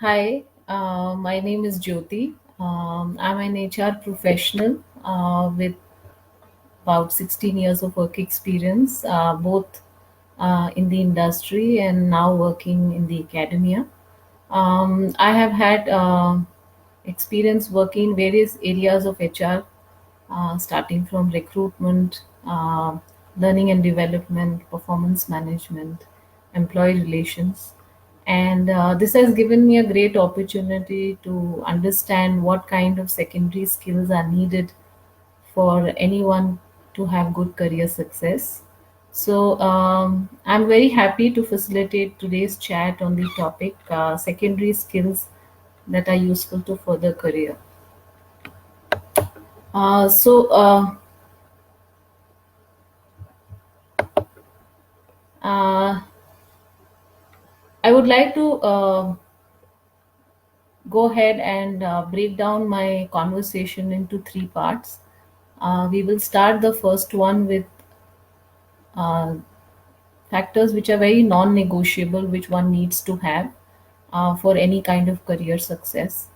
Hi, my name is Jyoti. I'm an HR professional with about 16 years of work experience, both in the industry and now working in the academia. I have had experience working in various areas of HR, starting from recruitment, learning and development, performance management, employee relations. And this has given me a great opportunity to understand what kind of secondary skills are needed for anyone to have good career success. So, I'm very happy to facilitate today's chat on the topic secondary skills that are useful to further career. Uh, so, uh, uh, I would like to go ahead and break down my conversation into three parts. We will start the first one with uh, factors which are very non negotiable, which one needs to have for any kind of career success.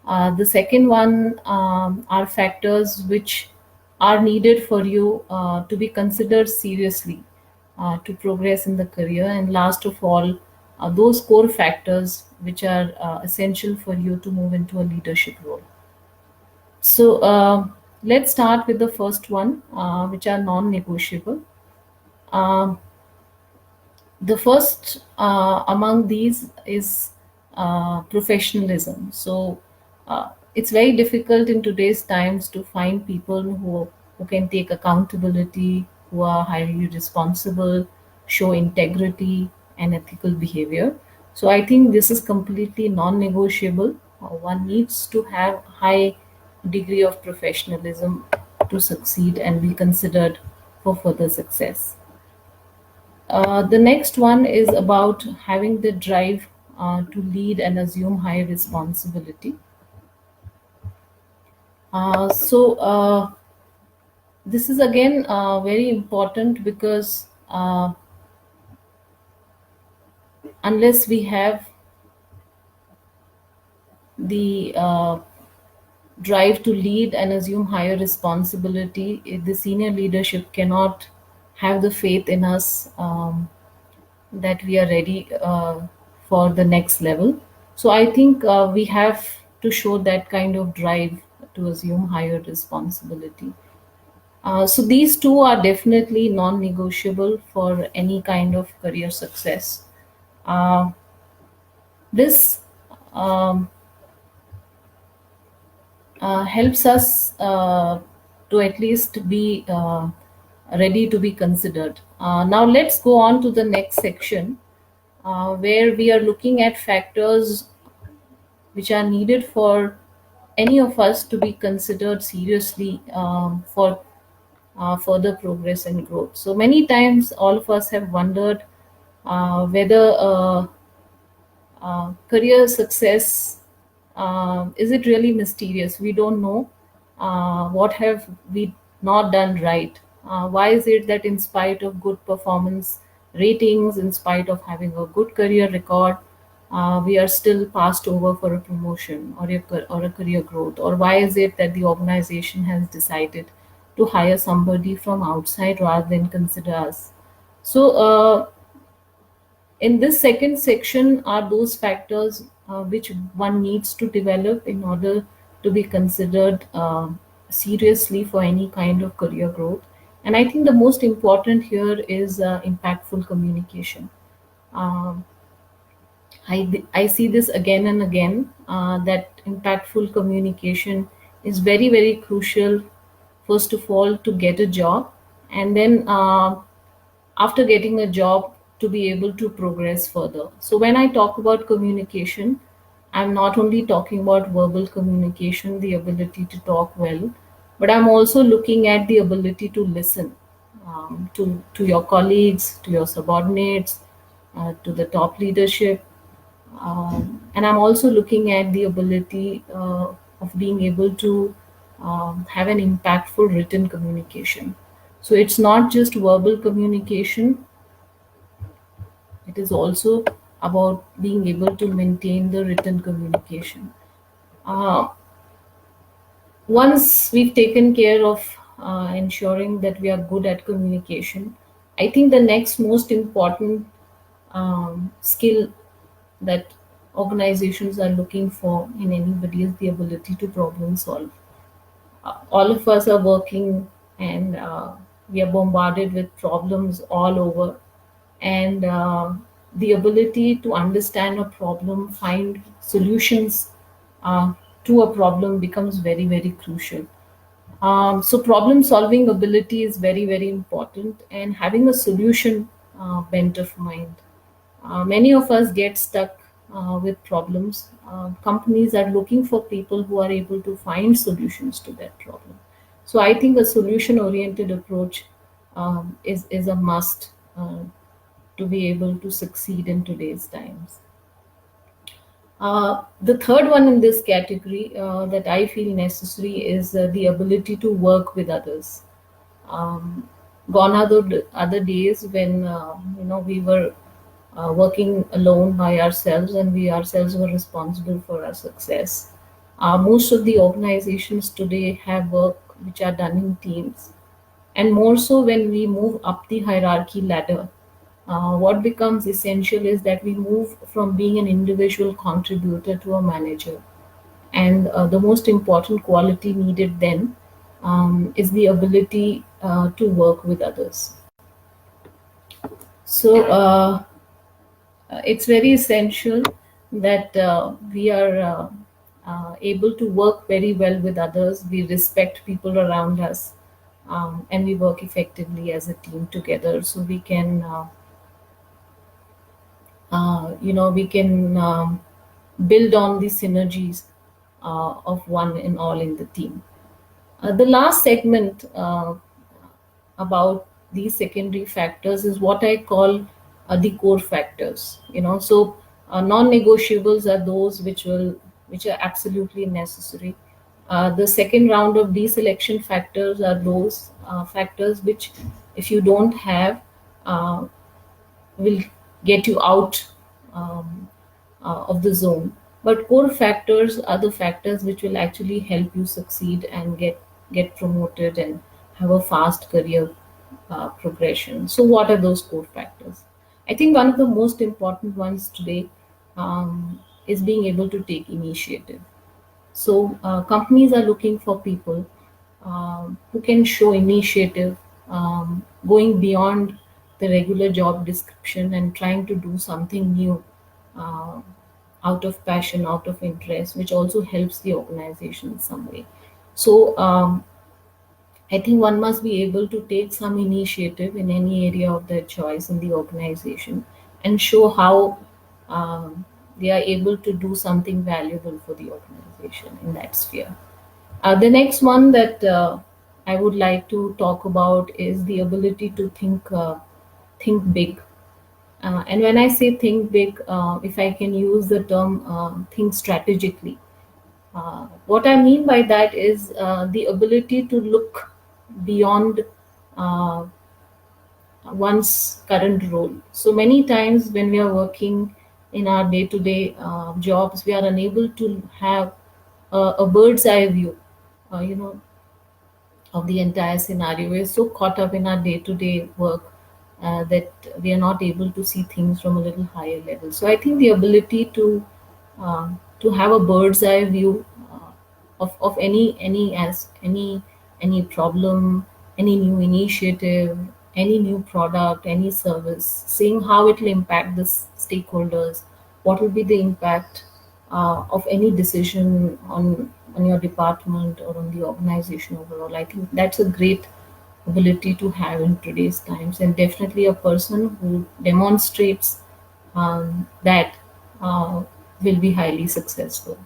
The second one are factors which are needed for you to be considered seriously to progress in the career. And last of all, those core factors which are essential for you to move into a leadership role. So let's start with the first one, which are non negotiable. Um, the first among these is professionalism. So it's very difficult in today's times to find people who can take accountability, who are highly responsible, show integrity and ethical behavior. So I think this is completely non-negotiable. One needs to have high degree of professionalism to succeed and be considered for further success. The next one is about having the drive to lead and assume high responsibility. This is again very important because unless we have the drive to lead and assume higher responsibility, the senior leadership cannot have the faith in us that we are ready for the next level. So I think we have to show that kind of drive to assume higher responsibility. So these two are definitely non-negotiable for any kind of career success. Uh, this um, helps us to at least be ready to be considered. Now let's go on to the next section where we are looking at factors which are needed for any of us to be considered seriously for further progress and growth. So many times, all of us have wondered whether career success is it really mysterious? We don't know what have we not done right. Why is it that in spite of good performance ratings, in spite of having a good career record, we are still passed over for a promotion or a career growth? Or why is it that the organization has decided to hire somebody from outside rather than consider us? So, in this second section are those factors which one needs to develop in order to be considered seriously for any kind of career growth. And I think the most important here is impactful communication. Um, I see this again and again that impactful communication is very, very crucial, first of all, to get a job, and then after getting a job to be able to progress further. So when I talk about communication, I'm not only talking about verbal communication, the ability to talk well, but I'm also looking at the ability to listen to your colleagues, to your subordinates, to the top leadership. And I'm also looking at the ability of being able to have an impactful written communication. So it's not just verbal communication, it is also about being able to maintain the written communication. Uh, Once we've taken care of ensuring that we are good at communication, I think the next most important skill that organizations are looking for in anybody is the ability to problem solve. All of us are working, and we are bombarded with problems all over, and the ability to understand a problem, find solutions uh, to a problem becomes very, very crucial. So problem solving ability is very, very important, and having a solution bent of mind. Many of us get stuck with problems. Companies are looking for people who are able to find solutions to that problem. So I think a solution oriented approach is a must to be able to succeed in today's times. The third one in this category that I feel necessary is the ability to work with others. um, Gone are the other days when we were working alone by ourselves, and we ourselves were responsible for our success. Most of the organizations today have work which are done in teams, and more so when we move up the hierarchy ladder. What becomes essential is that we move from being an individual contributor to a manager, and the most important quality needed then is the ability to work with others. So it's very essential that we are able to work very well with others, we respect people around us, and we work effectively as a team together, so we can we can build on the synergies of one and all in the team. The last segment about these secondary factors is what I call the core factors. So non-negotiables are those which are absolutely necessary. The second round of deselection factors are those factors which, if you don't have, uh, will get you out of the zone. But core factors are the factors which will actually help you succeed and get promoted and have a fast career progression. So, what are those core factors? I think one of the most important ones today is being able to take initiative. So companies are looking for people who can show initiative, going beyond the regular job description and trying to do something new uh, out of passion, out of interest, which also helps the organization in some way. So I think one must be able to take some initiative in any area of their choice in the organization and show how they are able to do something valuable for the organization in that sphere. The next one that I would like to talk about is the ability to think big. And when I say think big, if I can use the term think strategically, what I mean by that is the ability to look beyond uh, one's current role. So many times when we are working in our day to day jobs, we are unable to have a bird's eye view, you know, of the entire scenario. We're so caught up in our day to day work that we are not able to see things from a little higher level. So I think the ability to have a bird's eye view of any problem, any new initiative, any new product, any service, seeing how it will impact the stakeholders, what will be the impact of any decision on your department or on the organization overall. I think that's a great ability to have in today's times, and definitely a person who demonstrates that will be highly successful.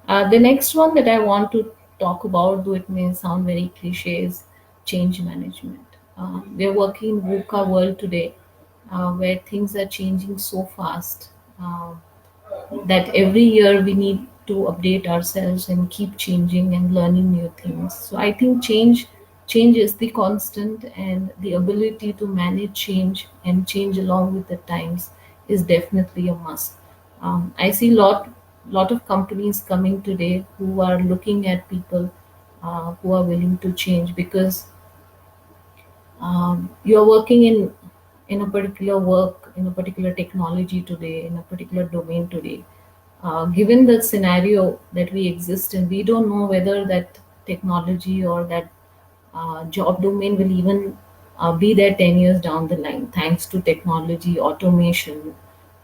The next one that I want to talk about, though it may sound very cliche, is change management. We are working in VUCA world today, where things are changing so fast that every year we need to update ourselves and keep changing and learning new things. So I think change is the constant, and the ability to manage change and change along with the times is definitely a must. I see lot of companies coming today who are looking at people who are willing to change, because you're working in a particular work, in a particular technology today, in a particular domain today. Given the scenario that we exist in, we don't know whether that technology or that job domain will even be there 10 years down the line, thanks to technology, automation,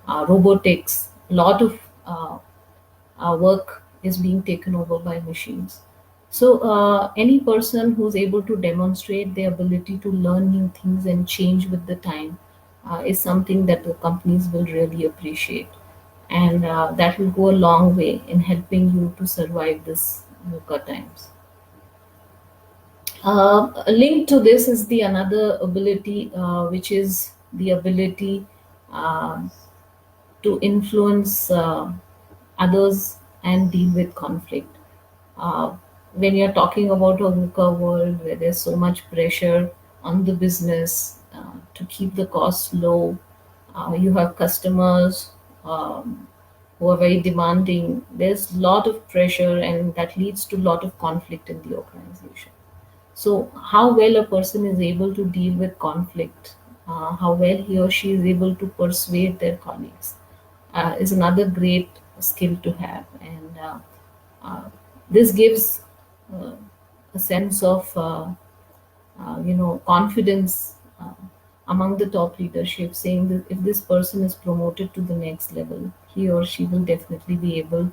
robotics. A lot of our work is being taken over by machines. So, any person who's able to demonstrate their ability to learn new things and change with the time is something that the companies will really appreciate. And that will go a long way in helping you to survive this VUCA times. Linked to this is the another ability, which is the ability uh, to influence others and deal with conflict. When you're talking about a VUCA world where there's so much pressure on the business to keep the costs low, you have customers who are very demanding. There's a lot of pressure, and that leads to a lot of conflict in the organization. So, how well a person is able to deal with conflict, how well he or she is able to persuade their colleagues, is another great skill to have. And uh, this gives uh, a sense of confidence among the top leadership, saying that if this person is promoted to the next level, he or she will definitely be able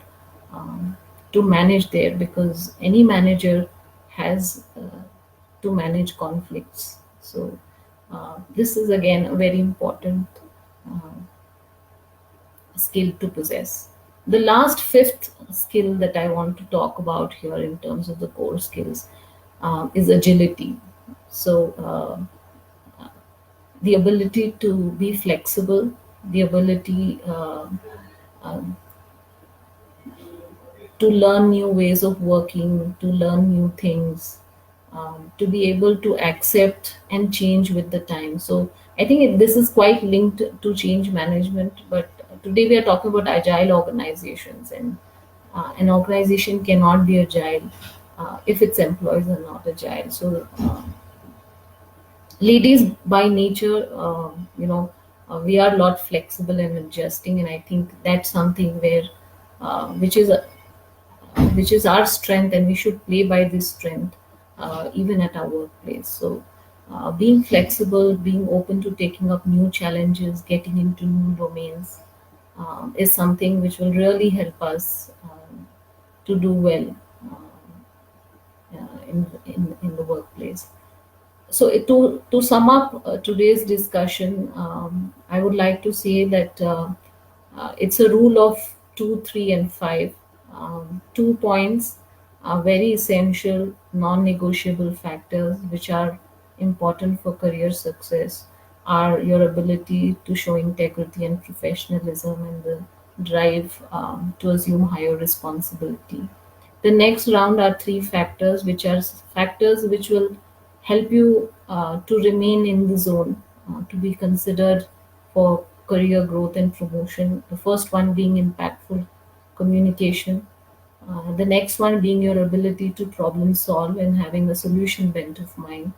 um, to manage there, because any manager has to manage conflicts. So this is again a very important uh, skill to possess. The last fifth skill that I want to talk about here in terms of the core skills is agility. So the ability to be flexible, the ability um, to learn new ways of working, to learn new things, to be able to accept and change with the time. So I think this is quite linked to change management. But today we are talking about agile organizations, and an organization cannot be agile if its employees are not agile. So ladies by nature, we are a lot flexible and adjusting, and I think that's something where which is our strength, and we should play by this strength even at our workplace. So, being flexible, being open to taking up new challenges, getting into new domains is something which will really help us to do well in the workplace. So, to sum up today's discussion, I would like to say that it's a rule of 2, 3, and 5. 2 points are very essential, non-negotiable factors which are important for career success. Are your ability to show integrity and professionalism, and the drive to assume higher responsibility. The next round are three factors, which are factors which will help you to remain in the zone, to be considered for career growth and promotion. The first one being impactful communication. The next one being your ability to problem solve and having a solution bent of mind.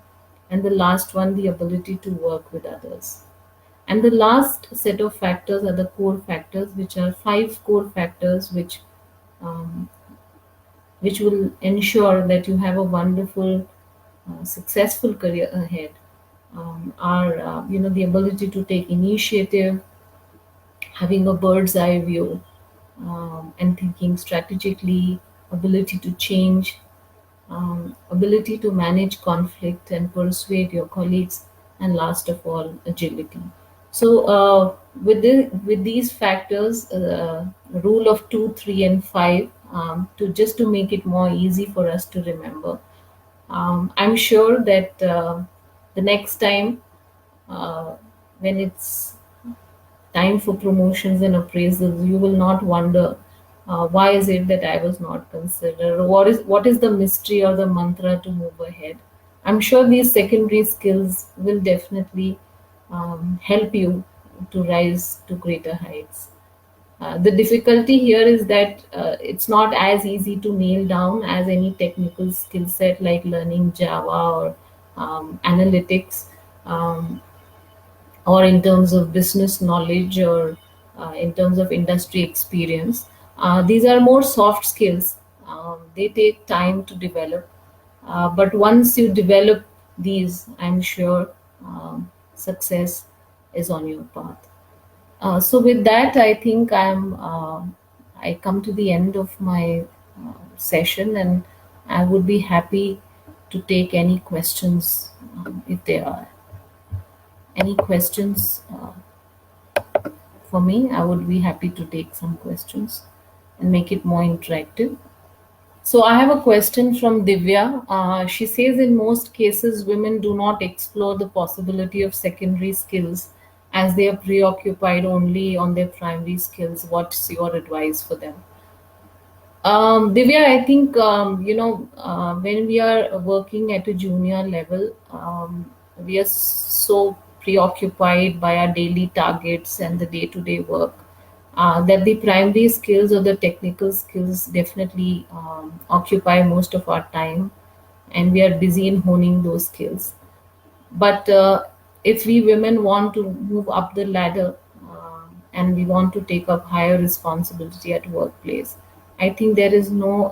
And the last one, the ability to work with others. And the last set of factors are the core factors, which are five core factors um, which will ensure that you have a wonderful, successful career ahead. Are the ability to take initiative, having a bird's eye view, and thinking strategically, ability to change, ability to manage conflict and persuade your colleagues, and last of all, agility. So, with these factors, rule of 2, 3, and 5, to make it more easy for us to remember. I'm sure that the next time when it's time for promotions and appraisals, you will not wonder why is it that I was not considered, or what is the mystery or the mantra to move ahead. I'm sure these secondary skills will definitely help you to rise to greater heights. The difficulty here is that it's not as easy to nail down as any technical skill set like learning Java or analytics, um, or in terms of business knowledge, or in terms of industry experience. These are more soft skills. They take time to develop. But once you develop these, I'm sure success is on your path. So with that, I think I come to the end of my session, and I would be happy to take any questions if there are any questions for me. I would be happy to take some questions and make it more interactive. So I have a question from Divya. She says, in most cases, women do not explore the possibility of secondary skills as they are preoccupied only on their primary skills. What's your advice for them? Divya, I think when we are working at a junior level, we are so preoccupied by our daily targets and the day-to-day work that the primary skills or the technical skills definitely occupy most of our time, and we are busy in honing those skills. But if we women want to move up the ladder, and we want to take up higher responsibility at workplace, I think there is no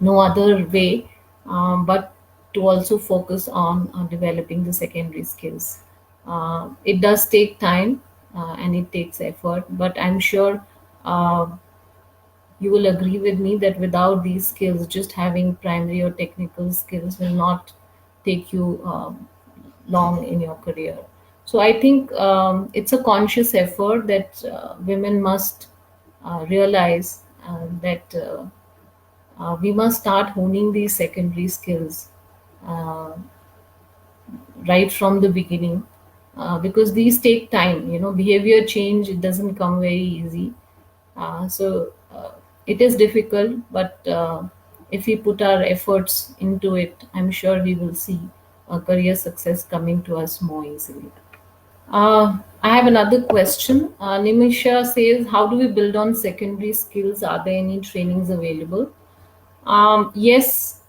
other way but to also focus on developing the secondary skills. It does take time and it takes effort, but I'm sure uh, you will agree with me that without these skills, just having primary or technical skills will not take you long in your career. So I think it's a conscious effort that women must realize that we must start honing these secondary skills uh, right from the beginning, because these take time. Behavior change, it doesn't come very easy. So it is difficult, but if we put our efforts into it, I'm sure we will see a career success coming to us more easily. I have another question. Nimisha says, how do we build on secondary skills? Are there any trainings available? Yes,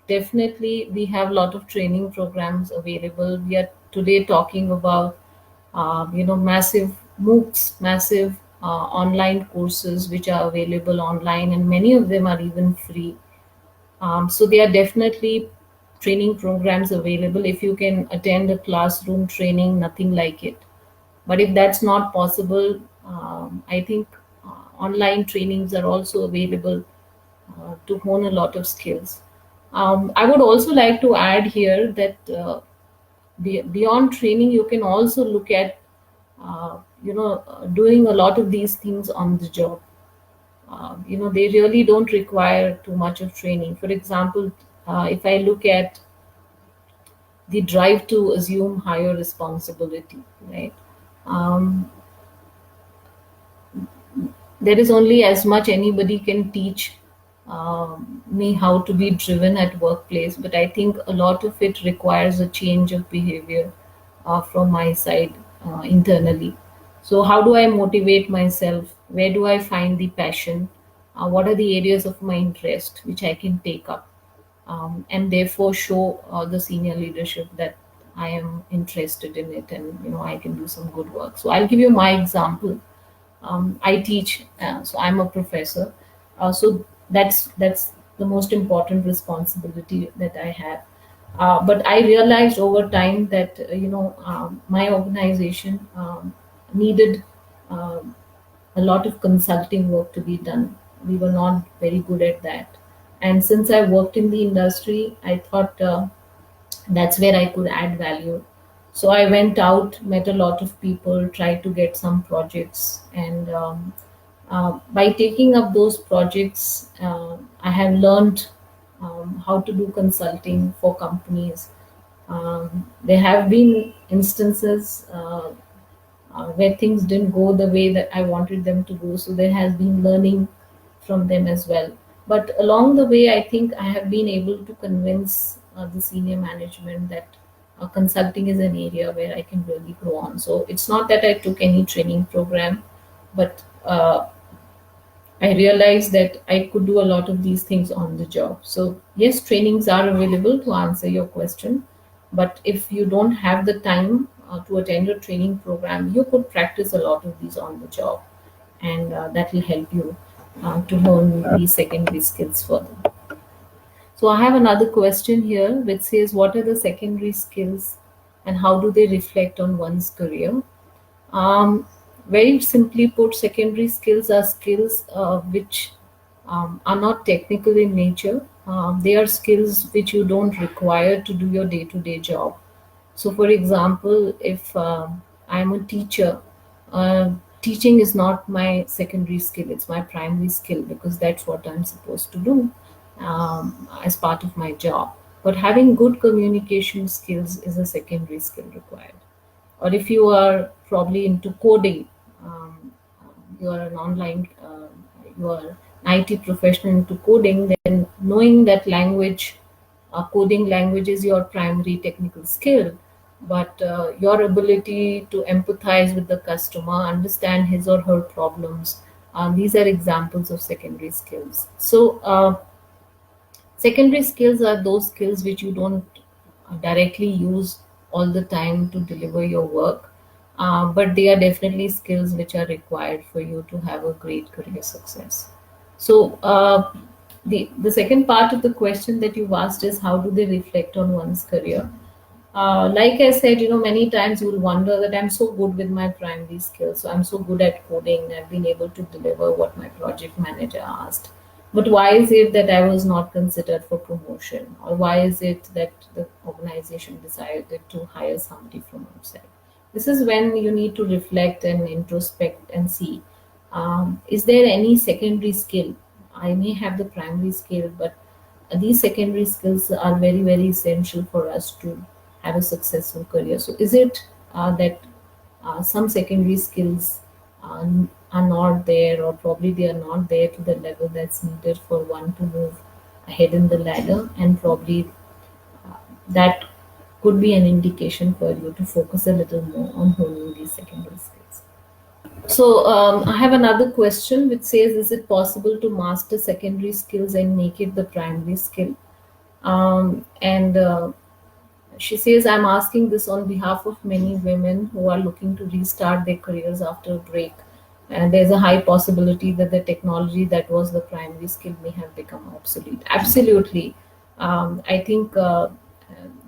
definitely. We have a lot of training programs available. We are today talking about, massive MOOCs, massive online courses which are available online, and many of them are even free. So there are definitely training programs available. If you can attend a classroom training, nothing like it. But if that's not possible, I think online trainings are also available to hone a lot of skills. I would also like to add here that beyond training, you can also look at, doing a lot of these things on the job. They really don't require too much of training. For example, if I look at the drive to assume higher responsibility, right? Um, there is only as much anybody can teach me how to be driven at workplace, but I think a lot of it requires a change of behavior from my side internally. So how do I motivate myself? Where do I find the passion? What are the areas of my interest which I can take up, and therefore show the senior leadership that I am interested in it, and I can do some good work. So I'll give you my example. I teach, so I'm a professor. So that's the most important responsibility that I have. But I realized over time that my organization needed um, a lot of consulting work to be done. We were not very good at that, and since I worked in the industry, I thought that's where I could add value. So I went out, met a lot of people, tried to get some projects, and by taking up those projects, I have learned how to do consulting for companies. There have been instances where things didn't go the way that I wanted them to go. So there has been learning from them as well. But along the way, I think I have been able to convince the senior management that consulting is an area where I can really grow on. So it's not that I took any training program, but I realized that I could do a lot of these things on the job. So, yes, trainings are available to answer your question. But if you don't have the time to attend a training program, you could practice a lot of these on the job. And that will help you to hone these secondary skills further. So, I have another question here which says, what are the secondary skills and how do they reflect on one's career? Um, Very simply put, secondary skills are skills which are not technical in nature. They are skills which you don't require to do your day to day job. So, for example, if I'm a teacher, uh, teaching is not my secondary skill, it's my primary skill because that's what I'm supposed to do as part of my job. But having good communication skills is a secondary skill required. Or if you are probably into coding, you are an online, you are an IT professional into coding, then knowing that language, coding language is your primary technical skill, but your ability to empathize with the customer, understand his or her problems, these are examples of secondary skills. So, secondary skills are those skills which you don't directly use all the time to deliver your work, but they are definitely skills which are required for you to have a great career success. So, the second part of the question that you've asked is how do they reflect on one's career? Like I said, many times you will wonder that I'm so good with my primary skills. So I'm so good at coding. I've been able to deliver what my project manager asked. But why is it that I was not considered for promotion? Or why is it that the organization decided to hire somebody from outside? This is when you need to reflect and introspect and see, is there any secondary skill? I may have the primary skill, but these secondary skills are very, very essential for us to have a successful career. So, is it that some secondary skills are not there, or probably they are not there to the level that's needed for one to move ahead in the ladder, and probably that could be an indication for you to focus a little more on honing these secondary skills. So, I have another question which says, is it possible to master secondary skills and make it the primary skill? And She says, I'm asking this on behalf of many women who are looking to restart their careers after a break. And there's a high possibility that the technology that was the primary skill may have become obsolete. Absolutely. I think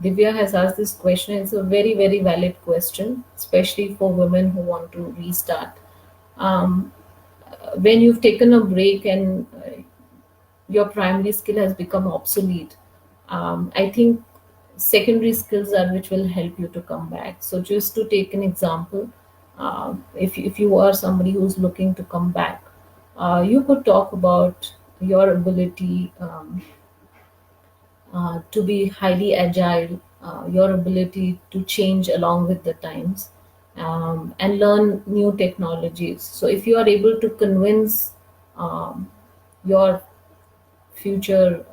Divya has asked this question. It's a very, very valid question, especially for women who want to restart. Um, when you've taken a break and your primary skill has become obsolete, I think secondary skills are which will help you to come back. So, just to take an example, if you are somebody who's looking to come back, you could talk about your ability to be highly agile, your ability to change along with the times, and learn new technologies. So, if you are able to convince your future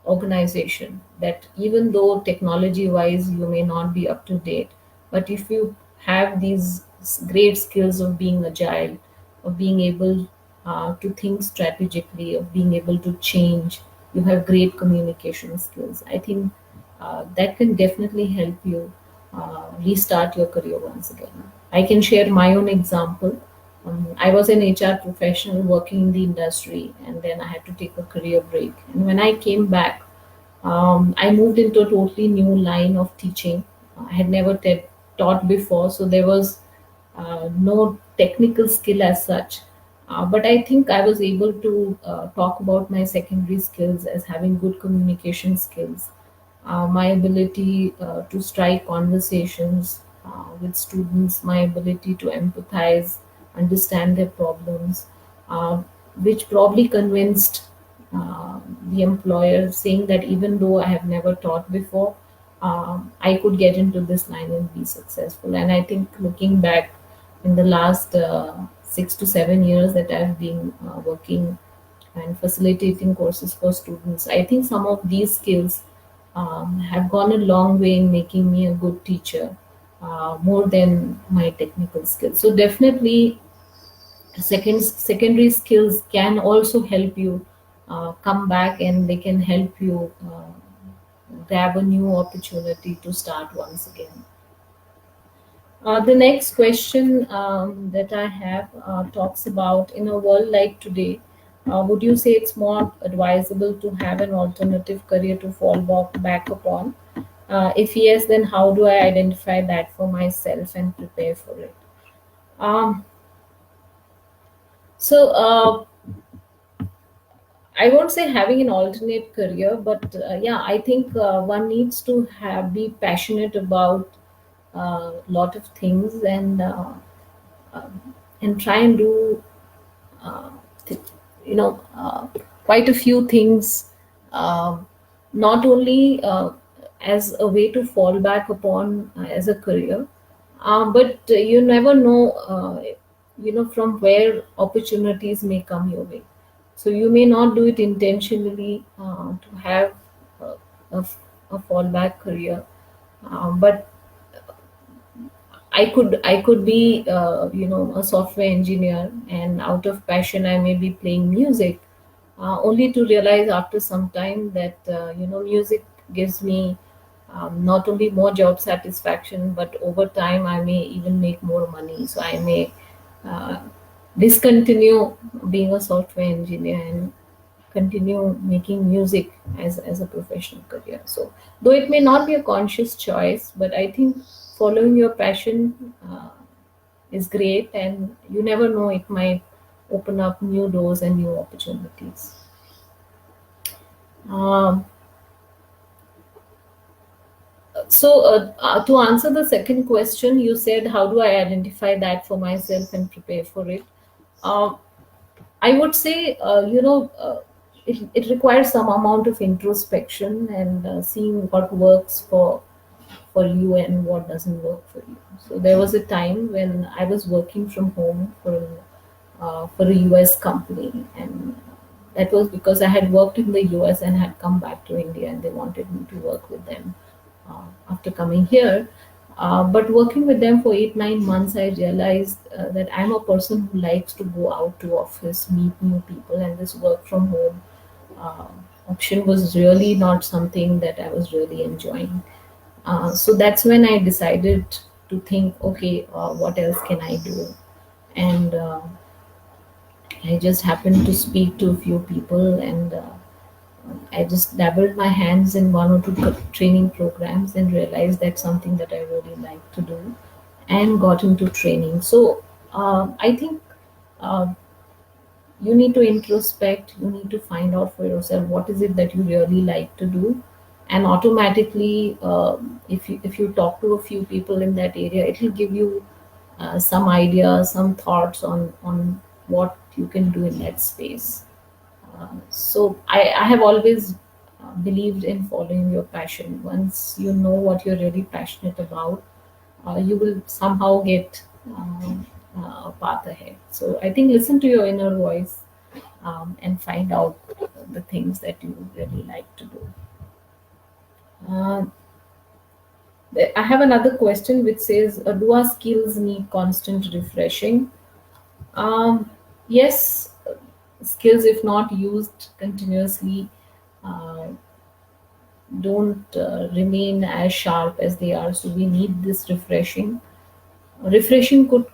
organization that even though technology wise you may not be up to date, but if you have these great skills of being agile, of being able to think strategically, of being able to change, you have great communication skills, I think that can definitely help you restart your career once again. I can share my own example. I was an HR professional working in the industry, and then I had to take a career break. And when I came back, I moved into a totally new line of teaching. I had never taught before, so there was no technical skill as such. But I think I was able to talk about my secondary skills as having good communication skills, my ability to strike conversations with students, my ability to empathize, understand their problems, uh, which probably convinced the employer, saying that even though I have never taught before, I could get into this line and be successful. And I think looking back in the last 6 to 7 years that I've been working and facilitating courses for students, I think some of these skills have gone a long way in making me a good teacher, more than my technical skills. So definitely, secondary skills can also help you come back, and they can help you grab a new opportunity to start once again. The next question that I have talks about, in a world like today, would you say it's more advisable to have an alternative career to fall back upon? If yes, then how do I identify that for myself and prepare for it? Um, so, I won't say having an alternate career, but yeah, I think one needs to be passionate about a lot of things, and try and do uh, th- you know quite a few things, uh, not only as a way to fall back upon as a career, but you never know, from where opportunities may come your way. So you may not do it intentionally to have uh, a fallback career, but I could be a software engineer, and out of passion I may be playing music, only to realize after some time that music gives me not only more job satisfaction, but over time I may even make more money. So I may uh, discontinue being a software engineer and continue making music as a professional career. So, though it may not be a conscious choice, but I think following your passion is great, and you never know, it might open up new doors and new opportunities. Um, to answer the second question, you said, how do I identify that for myself and prepare for it? Uh, I would say, it requires some amount of introspection, and seeing what works for you and what doesn't work for you. So there was a time when I was working from home for a US company, and that was because I had worked in the US and had come back to India, and they wanted me to work with them after coming here. But working with them for 8 9 months, I realized that I'm a person who likes to go out to office, meet new people, and this work from home uh, option was really not something that I was really enjoying. So that's when I decided to think, okay, what else can I do? And I just happened to speak to a few people, and I just dabbled my hands in one or two training programs and realized that's something that I really like to do, and got into training. So I think uh, you need to introspect, you need to find out for yourself what is it that you really like to do, and automatically, if you talk to a few people in that area, it will give you some ideas, some thoughts on what you can do in that space. So I have always believed in following your passion. Once you know what you're really passionate about, you will somehow get a path ahead. So I think listen to your inner voice, and find out the things that you really like to do. Uh, I have another question which says, do our skills need constant refreshing? Um, yes, skills, if not used continuously, uh, don't remain as sharp as they are. So we need this refreshing. Refreshing could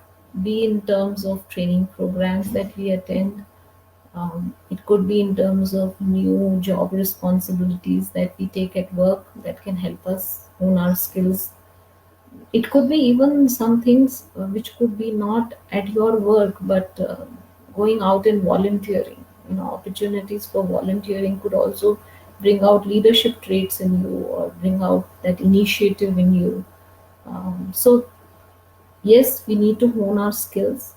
be in terms of training programs that we attend. It could be in terms of new job responsibilities that we take at work that can help us hone our skills. It could be even some things which could be not at your work, but going out and volunteering. Opportunities for volunteering could also bring out leadership traits in you, or bring out that initiative in you. So yes, we need to hone our skills,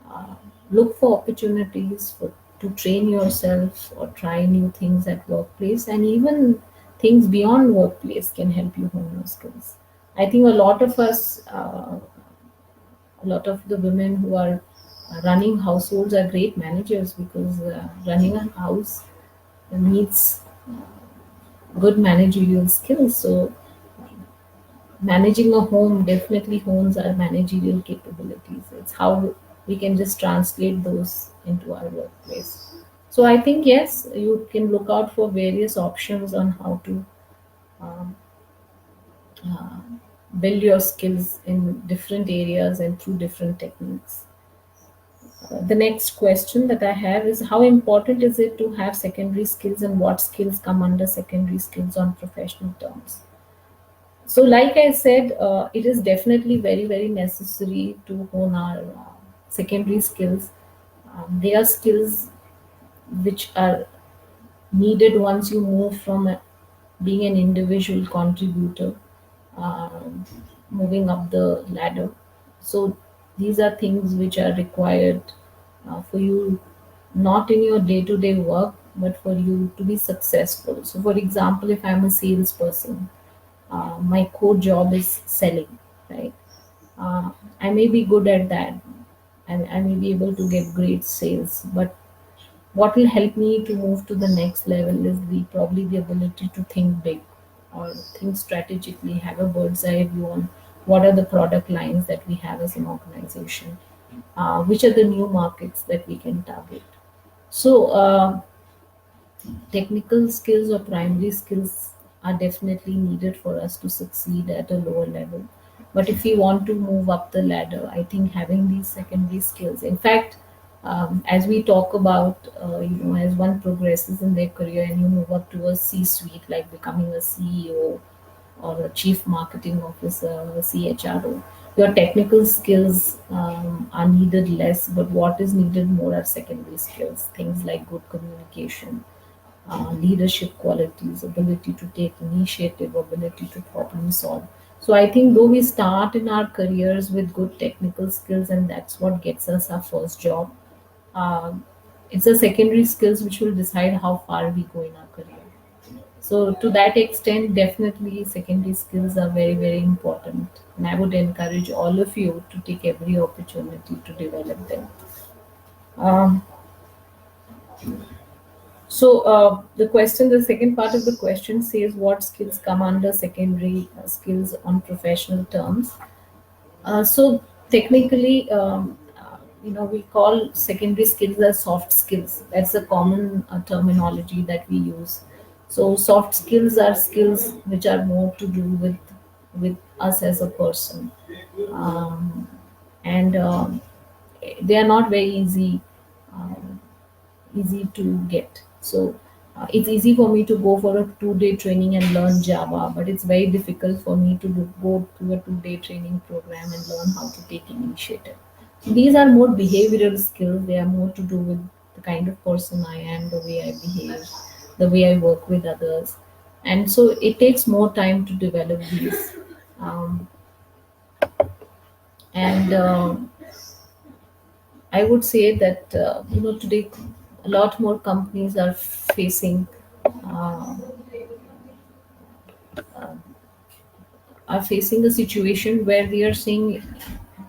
uh, look for opportunities to train yourself or try new things at workplace, and even things beyond workplace can help you hone your skills. I think a lot of the women who are running households are great managers, because running a house needs good managerial skills. So managing a home definitely hones our managerial capabilities. It's how we can just translate those into our workplace. So I think yes, you can look out for various options on how to um, uh, build your skills in different areas and through different techniques. The next question that I have is, how important is it to have secondary skills, and what skills come under secondary skills on professional terms? So, like I said, it is definitely very, very necessary to hone our secondary skills. They are skills which are needed once you move from being an individual contributor, um, moving up the ladder. So these are things which are required for you, not in your day-to-day work, but for you to be successful. So, for example, if I'm a salesperson, my core job is selling, right? Uh, I may be good at that, and I may be able to get great sales, but what will help me to move to the next level is probably the ability to think big or think strategically, have a bird's eye view on what are the product lines that we have as an organization, which are the new markets that we can target. So, technical skills or primary skills are definitely needed for us to succeed at a lower level. But if we want to move up the ladder, I think having these secondary skills, in fact, as we talk about, as one progresses in their career and you move up to a C suite, like becoming a CEO or a chief marketing officer or a CHRO, your technical skills are needed less, but what is needed more are secondary skills, things like good communication, leadership qualities, ability to take initiative, ability to problem solve. So I think though we start in our careers with good technical skills and that's what gets us our first job, um, it's the secondary skills which will decide how far we go in our career. So to that extent, definitely secondary skills are very, very important. And I would encourage all of you to take every opportunity to develop them. Um, the second part of the question says, what skills come under secondary skills on professional terms? So technically, we call secondary skills as soft skills. That's a common terminology that we use. So soft skills are skills which are more to do with us as a person, um, and they are not very easy to get. So it's easy for me to go for a 2 day training and learn Java, but it's very difficult for me to go to a 2 day training program and learn how to take initiative. So these are more behavioral skills. They are more to do with the kind of person I am, the way I behave, the way I work with others. And so it takes more time to develop these. Um, and I would say that today a lot more companies uh, are facing a situation where they are seeing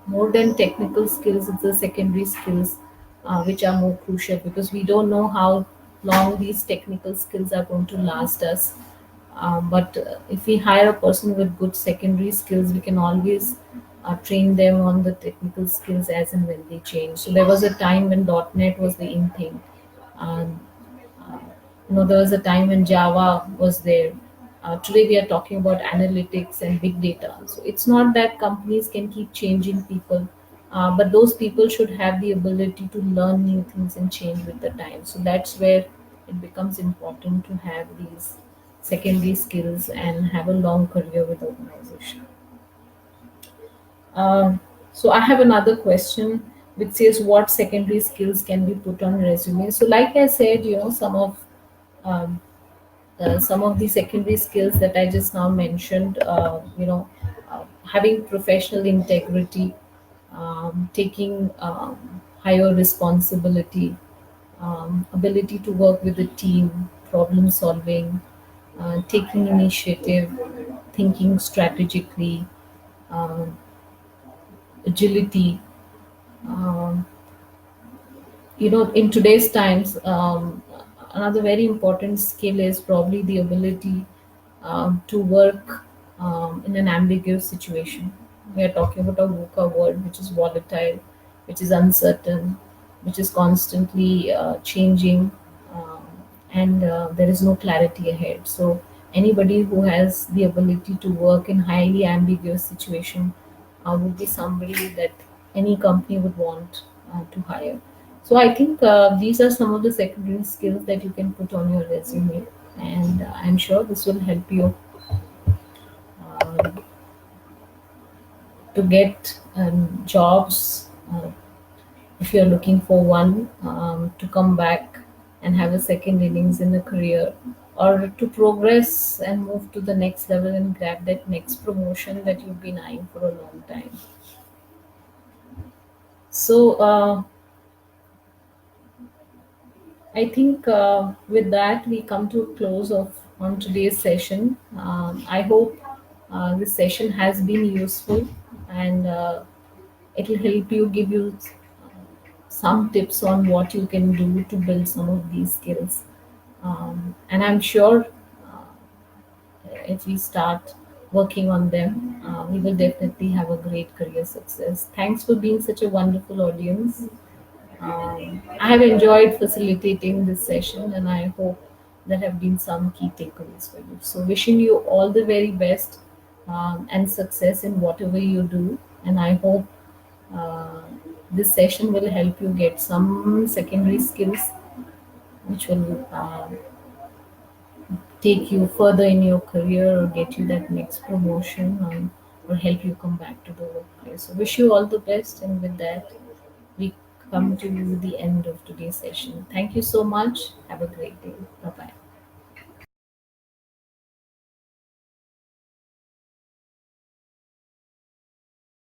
more than technical skills, it's the secondary skills which are more crucial, because we don't know how long these technical skills are going to last us. But if we hire a person with good secondary skills, we can always train them on the technical skills as and when they change. So there was a time when .NET was the in thing. Um, uh, there was a time when Java was there. Today we are talking about analytics and big data. So it's not that companies can keep changing people, but those people should have the ability to learn new things and change with the time. So that's where it becomes important to have these secondary skills and have a long career with organization. Um, so I have another question which says, what secondary skills can be put on resume? So like I said, um, some of the secondary skills that I just now mentioned, having professional integrity, taking higher responsibility, ability to work with a team, problem solving, taking initiative, thinking strategically, um, agility. Um, in today's times, another very important skill is probably the ability to work in an ambiguous situation. We are talking about a VUCA world, which is volatile, which is uncertain, which is constantly changing, um, and there is no clarity ahead. So anybody who has the ability to work in highly ambiguous situation would be somebody that any company would want to hire. So I think these are some of the secondary skills that you can put on your resume, and I'm sure this will help you uh, to get jobs if you're looking for one, to come back and have a second innings in a career, or to progress and move to the next level and grab that next promotion that you've been eyeing for a long time. So I think with that we come to a close of on today's session. I hope this session has been useful, and it will help you, give you some tips on what you can do to build some of these skills. And I'm sure if we start working on them, we will definitely have a great career success. Thanks for being such a wonderful audience. I have enjoyed facilitating this session, and I hope there have been some key takeaways for you. So, wishing you all the very best and success in whatever you do. And I hope uh, this session will help you get some secondary skills which will take you further in your career or get you that next promotion, or help you come back to the workplace. So, wish you all the best. And with that, we come to the end of today's session. Thank you so much. Have a great day. Bye bye.